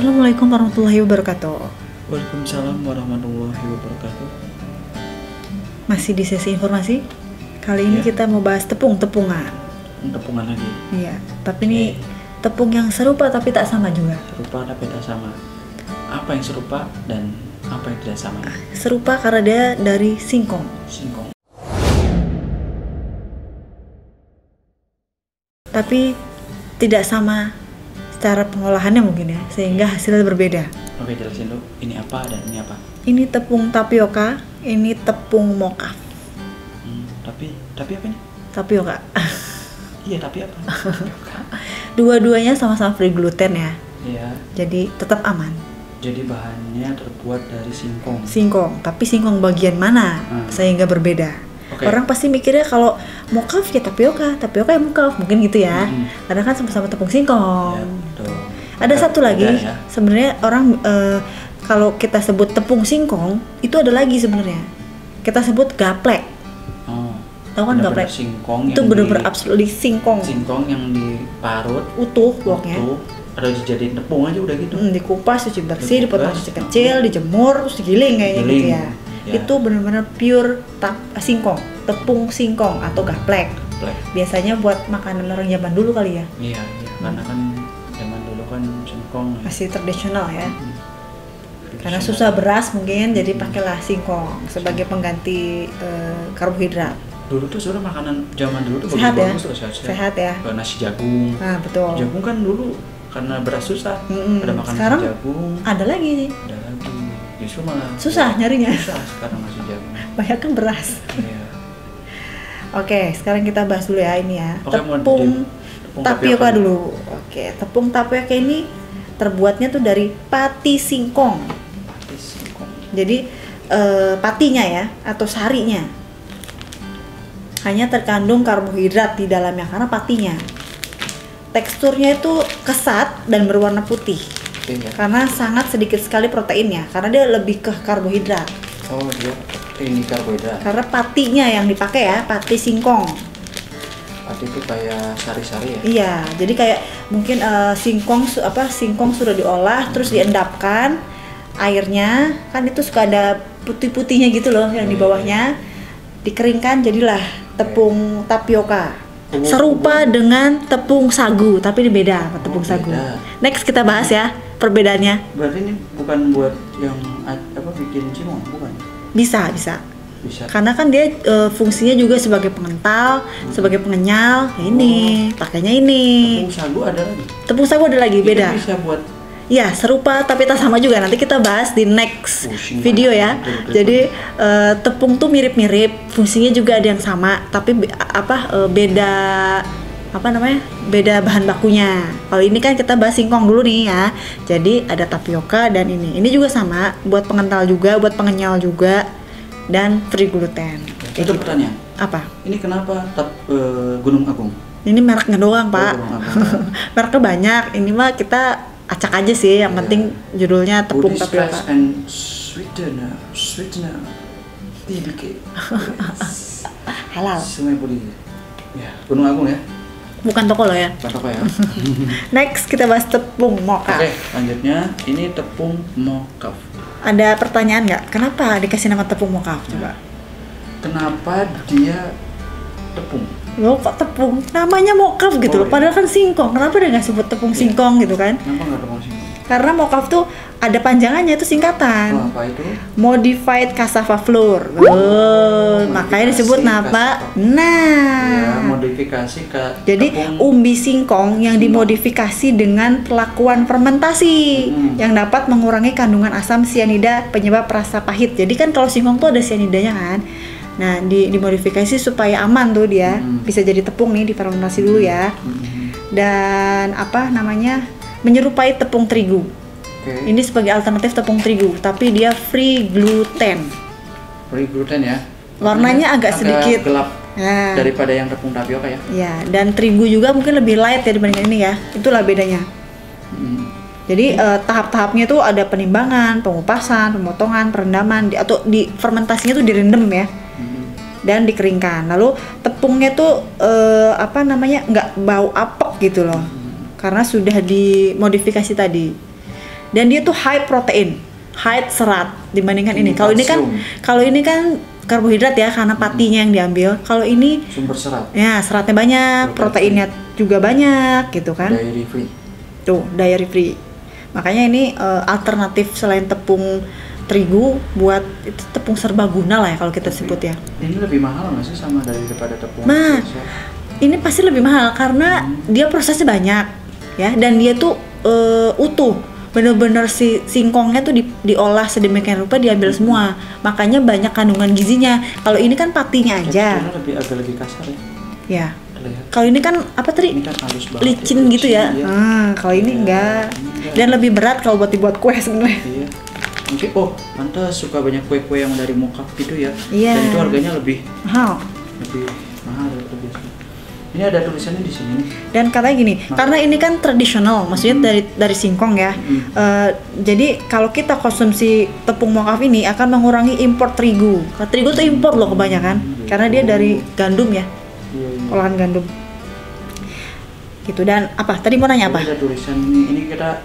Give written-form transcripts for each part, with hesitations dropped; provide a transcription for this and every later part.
Assalamualaikum warahmatullahi wabarakatuh. Waalaikumsalam warahmatullahi wabarakatuh. Masih di sesi informasi. Kali ini Ya. kita mau bahas tepung-tepungan. Tepungan lagi. Iya, tapi ini tepung yang serupa tapi tak sama juga. Serupa tapi tak sama. Apa yang serupa dan apa yang tidak sama? Serupa karena dia dari singkong. Singkong. Tapi tidak sama secara pengolahannya mungkin ya, sehingga hasilnya berbeda. Oke, jelasin dulu. Ini apa dan ini apa? Ini tepung tapioka, ini tepung mocha. Tapi apa ini? Tapioka. Iya, tapi apa? Dua-duanya sama-sama free gluten ya. Iya. Jadi tetap aman. Jadi bahannya terbuat dari singkong. Singkong, tapi singkong bagian mana sehingga berbeda. Oke. Orang pasti mikirnya kalau mokaf ya tapioka ya mokaf, mungkin gitu ya. Karena kan sama-sama tepung singkong. Ya, betul. Ada satu lagi, Ya. sebenarnya orang kalau kita sebut tepung singkong itu ada lagi sebenarnya. Kita sebut gaplek. Oh. Tahu kan Benar-benar gaplek? Singkong Itu yang benar-benar absolutely singkong. Singkong yang diparut Utuh bloknya. utuh, ada dijadiin tepung aja udah gitu. Dikupas, cuci bersih, dipotong Dikupas, kecil-kecil, dijemur, terus digiling kayaknya gitu Digiling, ya. ya. Itu benar-benar pure singkong, tepung singkong atau gaplek. Black. Biasanya buat makanan orang zaman dulu kali ya. Iya, karena kan zaman dulu kan singkong ya. Masih tradisional ya. Karena Tradisional. susah beras mungkin, jadi pakailah singkong sebagai pengganti karbohidrat. Dulu tuh sebenarnya makanan zaman dulu tuh Sehat ya? bagus tuh, Sehat ya. Kayak nasi jagung. Nah, betul. Jagung kan dulu karena beras susah. Ada makan Sekarang nasi jagung. ada lagi nih. Ada lagi. Justru malah Susah nyarinya. Susah sekarang nasi jagung. Banyak kan beras. Iya. Oke, sekarang kita bahas dulu ya ini ya. Oke, mau Tepung tepung tapioka tapioka dulu. Oke, tepung tapioka ini terbuatnya tuh dari pati singkong. Pati singkong. Jadi patinya ya atau sarinya. Hanya terkandung karbohidrat di dalamnya karena patinya. Teksturnya itu kesat dan berwarna putih. Iya. Karena sangat sedikit sekali proteinnya karena dia lebih ke karbohidrat. Oh, dia ini karbohidrat. Karena patinya yang dipakai ya, pati singkong. Pati itu kayak sari-sari ya. Iya, jadi kayak mungkin singkong sudah diolah terus diendapkan airnya, kan itu suka ada putih-putihnya gitu loh yang di bawahnya. Dikeringkan jadilah tepung tapioka. Serupa dengan tepung sagu, tapi ini beda sama tepung sagu. Beda. Next kita bahas ya perbedaannya. Berarti ini bukan buat yang bikin cimol, bukan? Bisa. Bisa. Karena kan dia fungsinya juga sebagai pengental, sebagai pengenyal. Ini, pakainya ini. Tepung sagu ada lagi. Tepung sagu ada lagi, Itu beda. bisa buat Ya, serupa tapi tak sama juga. Nanti kita bahas di next Pusing video ya. banget. Betul. Jadi tepung tuh mirip-mirip, fungsinya juga ada yang sama, tapi beda beda bahan bakunya. Kalau ini kan kita bahas singkong dulu nih ya. Jadi ada tapioka dan ini. Ini juga sama, buat pengental juga, buat pengenyal juga, dan free gluten. Kayak Itu gitu. pertanyaan. Apa? Ini kenapa Gunung Agung? Ini mereknya doang, Pak. Gunung Agung. Mereknya banyak. Ini mah kita acak aja sih. Yang penting judulnya tepung Buddhist tapioka. Rice and Sweetener. TBK. Halal. Sungai Budi. Ya, Gunung Agung ya. Bukan toko lo ya. Bukan apa ya. Next kita bahas tepung mocha. Oke, lanjutnya ini tepung mokaf. Ada pertanyaan nggak? Kenapa dikasih nama tepung mocha? Coba. Kenapa dia tepung? Lo kok tepung? Namanya mokaf gitu loh. Oh, iya. Padahal kan singkong. Kenapa dia nggak sebut tepung singkong gitu kan? Kenapa nggak tepung singkong? Karena mokaf tuh ada panjangannya, itu singkatan. Oh, apa itu? Modified cassava flour. Makanya disebut nama. cassava. Nah. Ya, modifikasi ke Jadi tepung. umbi singkong yang dimodifikasi dengan perlakuan fermentasi yang dapat mengurangi kandungan asam sianida penyebab rasa pahit. Jadi kan kalau singkong tuh ada sianidanya kan. Nah, dimodifikasi supaya aman tuh dia. Bisa jadi tepung nih, difermentasi dulu ya. Dan menyerupai tepung terigu. Oke. Ini sebagai alternatif tepung terigu, tapi dia free gluten. Free gluten ya. Warnanya agak sedikit gelap Nah, daripada yang tepung tapioka ya. ya, dan terigu juga mungkin lebih light ya dibandingkan ini ya. Itulah bedanya. Jadi tahap-tahapnya tuh ada penimbangan, pengupasan, pemotongan, perendaman, atau di fermentasinya tuh direndam ya. Dan dikeringkan. Lalu tepungnya tuh nggak bau apek gitu loh. Karena sudah dimodifikasi tadi. dan dia tuh high protein, high serat dibandingkan ini. Kalau ini kan karbohidrat ya karena patinya yang diambil. Kalau ini sumber serat. Ya, seratnya banyak, proteinnya juga banyak gitu kan. Dairy free. Tuh, dairy free. Makanya ini alternatif selain tepung terigu buat itu tepung serbaguna lah ya kalau kita sebut ya. Ini lebih mahal nggak sih sama daripada tepung? Nah, ini pasti lebih mahal karena dia prosesnya banyak ya, dan dia tuh utuh. Bener-bener si singkongnya tuh diolah sedemikian rupa, diambil semua. Makanya banyak kandungan gizinya. Kalau ini kan patinya aja. Agak lebih kasar ya. Ya. Kalau ini kan apa tadi? Ini kan halus banget. Licin gitu ya. Kalau ini enggak. Dan lebih berat kalau buat dibuat kue sebenarnya. Iya. Mungkin Tante suka banyak kue-kue yang dari mocaf gitu ya. Iya. Dan itu harganya lebih mahal. Lebih mahal daripada biasanya. Ini ada tulisannya di sini. Dan katanya gini, karena ini kan tradisional, maksudnya dari singkong ya. Jadi kalau kita konsumsi tepung mocaf ini akan mengurangi impor terigu. Terigu tuh impor loh kebanyakan, karena dia dari gandum ya, olahan gandum. Gitu. Dan apa? Tadi mau nanya apa? Ada tulisan ini kita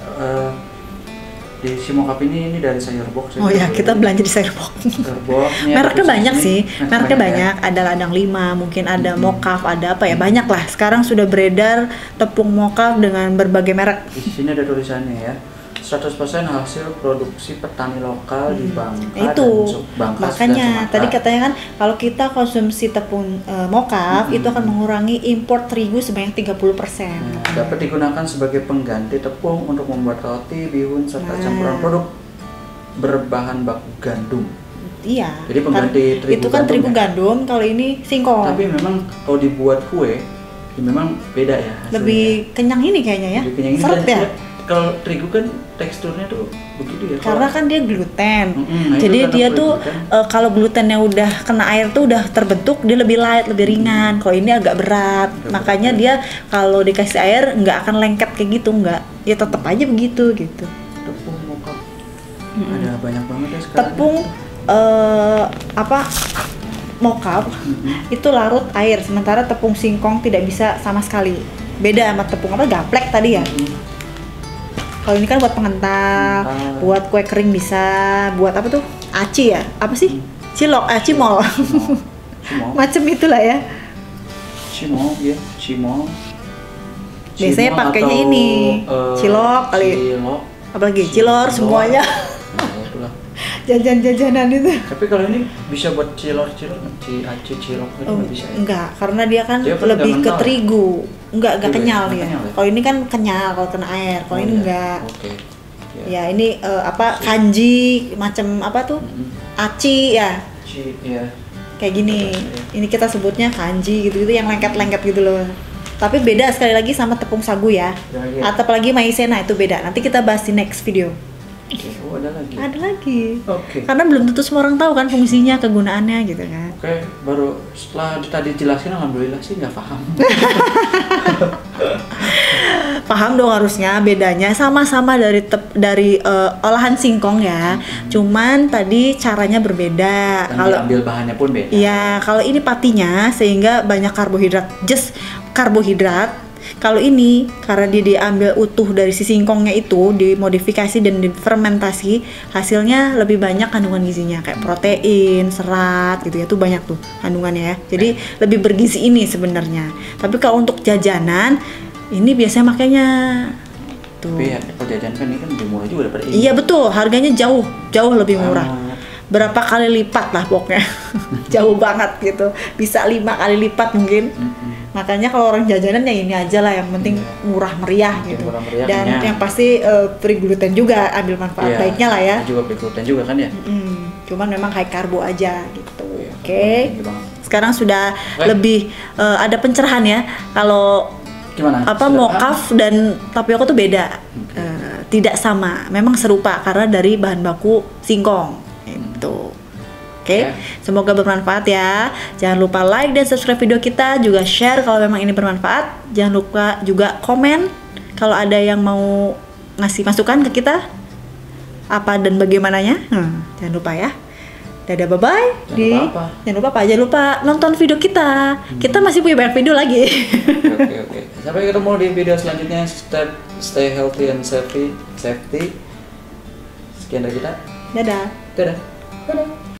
di si mocaf ini dari sayur box. Oh ya, kita belanja di sayur box. Mereknya banyak sih, mereknya banyak. Ada ladang 5, mungkin ada mocaf, ada apa ya, banyak lah. Sekarang sudah beredar tepung mocaf dengan berbagai merek. Di sini ada tulisannya ya, 100% hasil produksi petani lokal di Bangka itu. dan Bangka. Makanya tadi katanya kan kalau kita konsumsi tepung mocaf itu akan mengurangi impor terigu sebanyak 30%. Dapat digunakan sebagai pengganti tepung untuk membuat roti, bihun, serta campuran produk berbahan baku gandum. Iya. Jadi pengganti terigu itu kan terigu gandum, kalau ini singkong. Tapi memang kalau dibuat kue, ya memang beda ya hasilnya. Lebih kenyang ini kayaknya ya. Lebih kenyang ini seret ya. Kalau terigu kan teksturnya tuh begitu ya. Karena kan dia gluten. Nah jadi dia tuh kalau glutennya udah kena air tuh udah terbentuk, dia lebih light, lebih ringan. Kalau ini agak berat. Makanya dia kalau dikasih air nggak akan lengket kayak gitu, nggak. Ya tetap aja begitu gitu. Tepung mocaf. Ada banyak banget ya sekarang. Tepung mocaf itu larut air, sementara tepung singkong tidak bisa sama sekali. Beda sama tepung gaplek tadi ya. Kalau ini kan buat pengental, buat kue kering bisa, buat apa tuh? Aci ya? Apa sih? Cilok, cimol. Macem itulah ya. Cimol ya, cimol. Biasanya pakainya ini, cilok kali. Cilok. Apalagi cilor semuanya. Jajan-jajanan itu. Tapi kalau ini bisa buat cilok-cilok, aci cilok itu nggak bisa ya? Enggak, karena dia kan dia lebih ke terigu. Enggak kenyal dia. Ya? Kalau ini kan kenyal kalau kena air. Kalau ini enggak. Oke. Ya ini kanji macam apa tuh? Aci ya. Aci ya. Kayak gini. Ini kita sebutnya kanji gitu-gitu yang lengket-lengket gitu loh. Tapi beda sekali lagi sama tepung sagu ya. Atau apalagi maizena itu beda. Nanti kita bahas di next video. Oh, ada lagi. Ada lagi. Oke. Karena belum tentu semua orang tahu kan fungsinya, kegunaannya gitu kan. Oke, baru setelah tadi jelasin alhamdulillah sih nggak paham. Paham dong harusnya bedanya sama-sama dari olahan singkong ya. Cuman tadi caranya berbeda. Kalau ambil bahannya pun beda. Iya, kalau ini patinya sehingga banyak karbohidrat, just karbohidrat. Kalau ini karena dia diambil utuh dari si singkongnya itu, dimodifikasi dan difermentasi, hasilnya lebih banyak kandungan gizinya kayak protein, serat gitu ya, tuh banyak tuh kandungannya ya. Jadi lebih bergizi ini sebenarnya. Tapi kalau untuk jajanan ini biasanya makanya tuh. Tapi ya, kalau jajanan kan ini kan lebih murah juga daripada ini. Iya betul, harganya jauh lebih murah. Berapa kali lipat lah pokoknya. Jauh banget gitu. Bisa 5 kali lipat mungkin. Makanya kalau orang jajanan ya ini aja lah, yang penting murah meriah gitu. Murah meriah, dan yang pasti free gluten juga, ambil manfaat baiknya lah ya. Juga free gluten juga kan ya. Cuman memang high karbo aja gitu. Oke. Sekarang sudah lebih ada pencerahan ya kalau mocaf dan tapioka tuh beda. Tidak sama, memang serupa karena dari bahan baku singkong itu. Oke, semoga bermanfaat ya. Jangan lupa like dan subscribe video kita, juga share kalau memang ini bermanfaat. Jangan lupa juga komen kalau ada yang mau ngasih masukan ke kita apa dan bagaimananya. Jangan lupa ya. Dadah, bye bye. Jangan lupa nonton video kita. Kita masih punya banyak video lagi. Oke. Sampai ketemu di video selanjutnya. Stay healthy and safety. Sekian dari kita. Dadah. Dadah. Dadah.